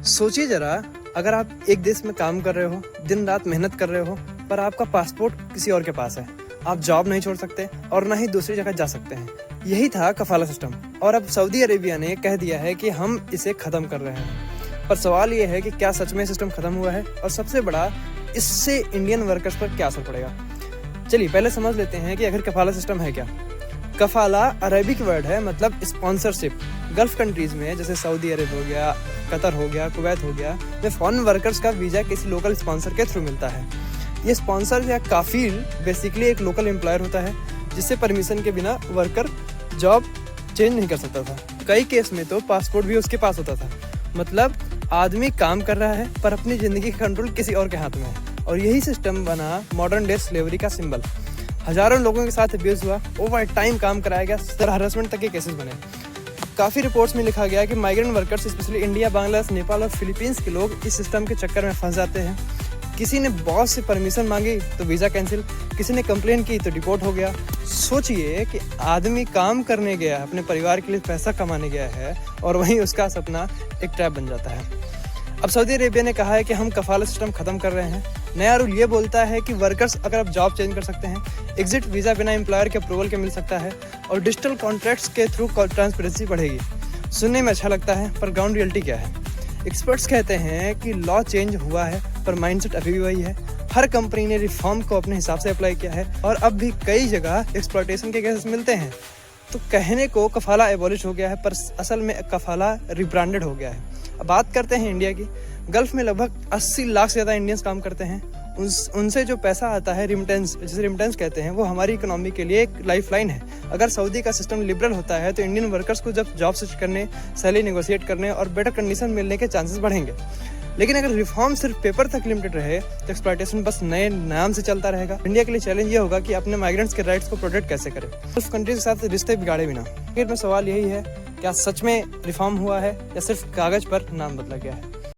सोचिए जरा, अगर आप एक देश में काम कर रहे हो, दिन रात मेहनत कर रहे हो, पर आपका पासपोर्ट किसी और के पास है, आप जॉब नहीं छोड़ सकते और ना ही दूसरी जगह जा सकते हैं। यही था कफाला सिस्टम और अब सऊदी अरेबिया ने कह दिया है कि हम इसे खत्म कर रहे हैं। पर सवाल ये है कि क्या सच में सिस्टम खत्म हुआ है, और सबसे बड़ा, इससे इंडियन वर्कर्स पर क्या असर पड़ेगा। चलिए पहले समझ लेते हैं कि आखिर कफाला सिस्टम है क्या। कफाला अरेबिक वर्ड है, मतलब स्पॉन्सरशिप। गल्फ कंट्रीज में जैसे सऊदी अरब हो गया, कतर हो गया, कुवैत हो गया, में फॉरेन वर्कर्स का वीज़ा किसी लोकल स्पॉन्सर के थ्रू मिलता है। ये स्पॉन्सर या काफिल बेसिकली एक लोकल एम्प्लॉयर होता है, जिससे परमिशन के बिना वर्कर जॉब चेंज नहीं कर सकता था। कई केस में तो पासपोर्ट भी उसके पास होता था। मतलब आदमी काम कर रहा है पर अपनी ज़िंदगी का कंट्रोल किसी और के हाथ में है। और यही सिस्टम बना मॉडर्न डे स्लेवरी का सिंबल। हजारों लोगों के साथ अब्यूज हुआ, ओवर टाइम काम कराया गया, सर हरासमेंट तक के केसेस बने। काफ़ी रिपोर्ट्स में लिखा गया कि migrant workers specially India, Bangladesh, Nepal और फिलीपींस के लोग इस सिस्टम के चक्कर में फंस जाते हैं। किसी ने बॉस से परमिशन मांगी तो वीज़ा कैंसिल, किसी ने कंप्लेन की तो डिपोर्ट हो गया। सोचिए कि आदमी काम करने गया, अपने परिवार के लिए पैसा कमाने गया है, और वहीं उसका सपना एक ट्रैप बन जाता है। अब सऊदी अरेबिया ने कहा है कि हम कफाला सिस्टम खत्म कर रहे हैं। नया रूल ये बोलता है कि वर्कर्स अगर आप जॉब चेंज कर सकते हैं, एग्जिट वीज़ा बिना एम्प्लॉयर के अप्रूवल के मिल सकता है, और डिजिटल कॉन्ट्रैक्ट्स के थ्रू ट्रांसपेरेंसी बढ़ेगी। सुनने में अच्छा लगता है, पर ग्राउंड रियलिटी क्या है। एक्सपर्ट्स कहते हैं कि लॉ चेंज हुआ है पर माइंडसेट अभी भी वही है। हर कंपनी ने रिफॉर्म को अपने हिसाब से अप्लाई किया है, और अब भी कई जगह एक्सप्लॉयटेशन के केसेस मिलते हैं। तो कहने को कफाला एबॉलिश हो गया है, पर असल में कफाला रिब्रांडेड हो गया है। अब बात करते हैं इंडिया की। गल्फ में लगभग 80 लाख से ज़्यादा इंडियंस काम करते हैं। उनसे जो पैसा आता है, रिमिटेंस, जिसे रिमिटेंस कहते हैं, वो हमारी इकोनॉमी के लिए एक लाइफलाइन है। अगर सऊदी का सिस्टम लिबरल होता है तो इंडियन वर्कर्स को जब जॉब स्विच करने, सैलरी नेगोशिएट करने और बेटर कंडीशन मिलने के चांसेस बढ़ेंगे। लेकिन अगर रिफॉर्म सिर्फ पेपर तक लिमिटेड रहे तो एक्सप्लॉयटेशन बस नए नाम से चलता रहेगा। इंडिया के लिए चैलेंज ये होगा कि अपने माइग्रेंट्स के राइट्स को प्रोटेक्ट कैसे करें, गल्फ कंट्रीज के साथ रिश्ते बिगाड़े बिना। आखिर में सवाल यही है, क्या सच में रिफॉर्म हुआ है या सिर्फ कागज पर नाम बदला गया है।